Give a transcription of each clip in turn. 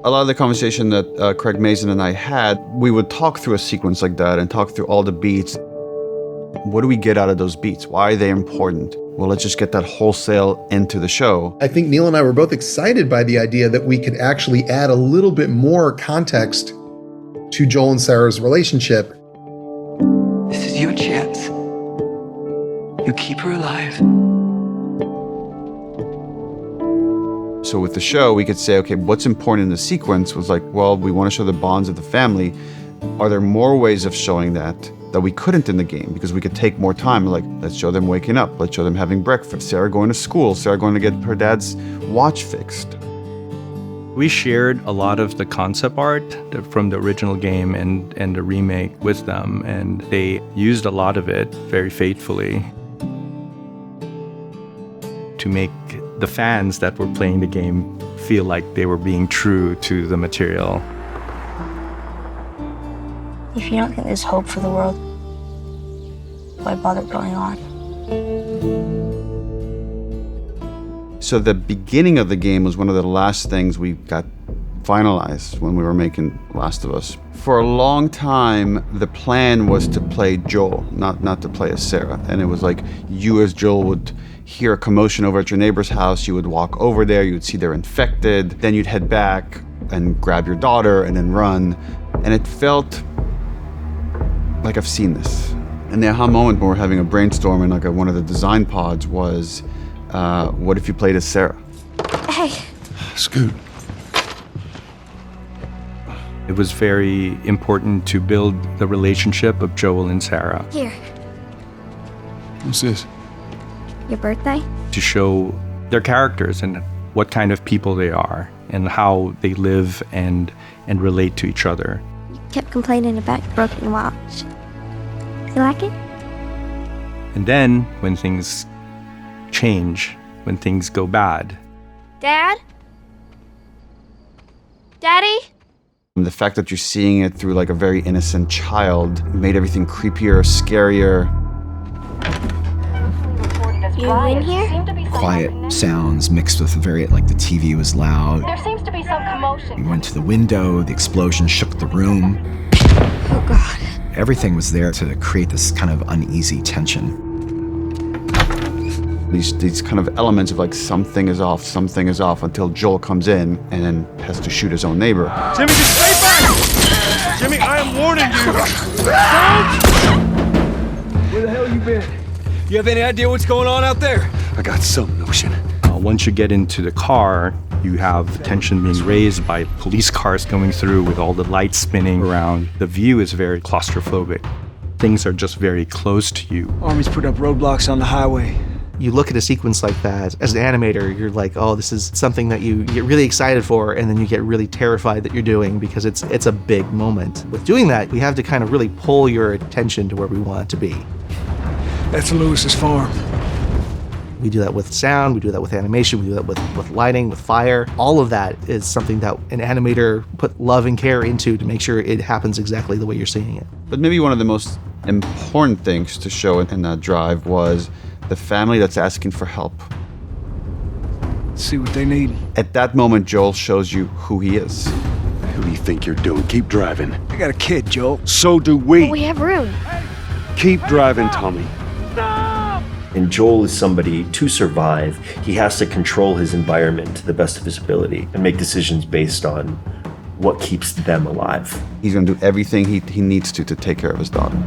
A lot of the conversation that Craig Mazin and I had, we would talk through a sequence like that and talk through all the beats. What do we get out of those beats? Why are they important? Well, let's just get that wholesale into the show. I think Neil and I were both excited by the idea that we could actually add a little bit more context to Joel and Sarah's relationship. This is your chance. You keep her alive. So with the show, we could say, okay, what's important in the sequence was like, well, we want to show the bonds of the family. Are there more ways of showing that we couldn't in the game? Because we could take more time, like, let's show them waking up, let's show them having breakfast, Sarah going to school, Sarah going to get her dad's watch fixed. We shared a lot of the concept art from the original game and the remake with them, and they used a lot of it very faithfully to make the fans that were playing the game feel like they were being true to the material. If you don't think there's hope for the world, why bother going on? So the beginning of the game was one of the last things we got finalized when we were making Last of Us. For a long time, the plan was to play Joel, not to play as Sarah. And it was like you as Joel would hear a commotion over at your neighbor's house, you would walk over there, you would see they're infected, then you'd head back and grab your daughter and then run. And it felt like I've seen this. And the aha moment when we're having a brainstorm in like one of the design pods was, what if you played as Sarah? Hey. Scoot. It was very important to build the relationship of Joel and Sarah. Here. What's this? Your birthday? To show their characters and what kind of people they are and how they live and relate to each other. You kept complaining about your broken watch. You like it? And then when things change, when things go bad. Dad? Daddy? The fact that you're seeing it through like a very innocent child made everything creepier, scarier. You in here? Quiet sounds mixed with the TV was loud. There seems to be some commotion. We went to the window, the explosion shook the room. Oh, God. Everything was there to create this kind of uneasy tension. These kind of elements of like something is off until Joel comes in and then has to shoot his own neighbor. Jimmy, just stay back! Jimmy, I am warning you! Where the hell you been? You have any idea what's going on out there? I got some notion. Once you get into the car, you have tension being raised by police cars going through with all the lights spinning around. The view is very claustrophobic. Things are just very close to you. Army's put up roadblocks on the highway. You look at a sequence like that, as an animator, you're like, oh, this is something that you get really excited for, and then you get really terrified that you're doing because it's a big moment. With doing that, we have to kind of really pull your attention to where we want it to be. That's Lewis's farm. We do that with sound, we do that with animation, we do that with lighting, with fire. All of that is something that an animator put love and care into to make sure it happens exactly the way you're seeing it. But maybe one of the most important things to show in that drive was the family that's asking for help. Let's see what they need. At that moment, Joel shows you who he is. Who do you think you're doing? Keep driving. I got a kid, Joel. So do we. We have room. Keep driving, Tommy. And Joel is somebody, to survive, he has to control his environment to the best of his ability and make decisions based on what keeps them alive. He's going to do everything he needs to take care of his daughter.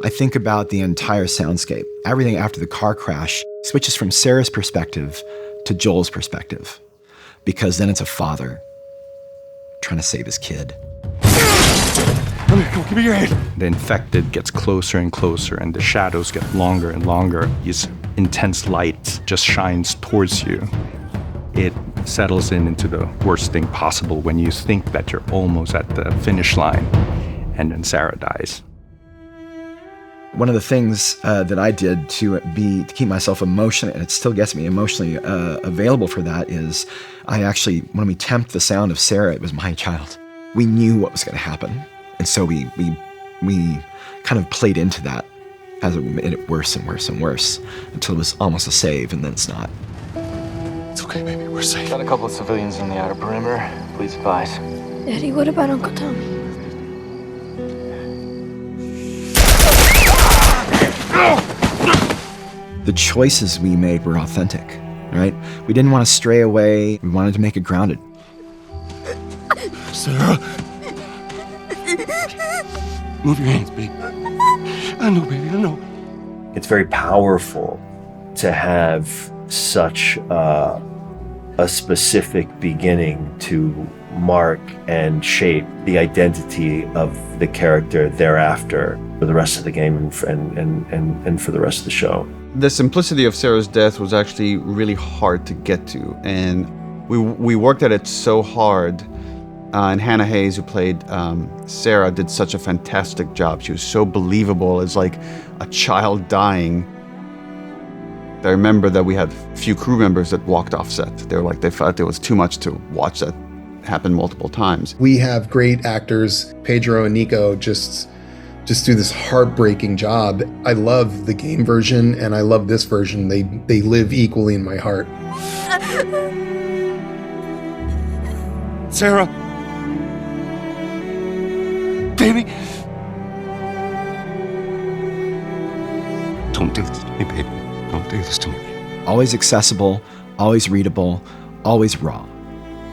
I think about the entire soundscape. Everything after the car crash switches from Sarah's perspective to Joel's perspective, because then it's a father trying to save his kid. Come here, give me your hand. The infected gets closer and closer, and the shadows get longer and longer. This intense light just shines towards you. It settles into the worst thing possible when you think that you're almost at the finish line, and then Sarah dies. One of the things that I did to keep myself emotionally, and it still gets me emotionally available for that, is I actually, when we temped the sound of Sarah, it was my child. We knew what was going to happen, and so we kind of played into that as it made it worse and worse and worse until it was almost a save, and then it's not. It's okay, baby. We're safe. Got a couple of civilians in the outer perimeter. Please advise. Daddy, what about Uncle Tommy? The choices we made were authentic, right? We didn't want to stray away. We wanted to make it grounded. Sarah. Move your hands, baby. I know, baby. I know. It's very powerful to have such a specific beginning to mark and shape the identity of the character thereafter for the rest of the game and for the rest of the show. The simplicity of Sarah's death was actually really hard to get to, and we worked at it so hard. And Hannah Hayes, who played Sarah, did such a fantastic job. She was so believable as like a child dying. I remember that we had a few crew members that walked off set. They felt it was too much to watch that happen multiple times. We have great actors, Pedro and Nico, just do this heartbreaking job. I love the game version and I love this version. They live equally in my heart. Sarah. Baby. Don't do this to me, baby. Don't do this to me. Always accessible, always readable, always raw.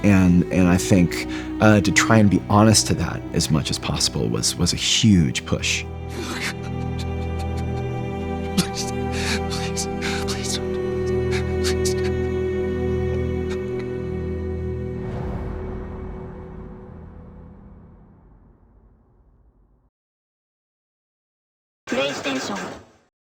And I think to try and be honest to that as much as possible was a huge push. Please don't. Please. PlayStation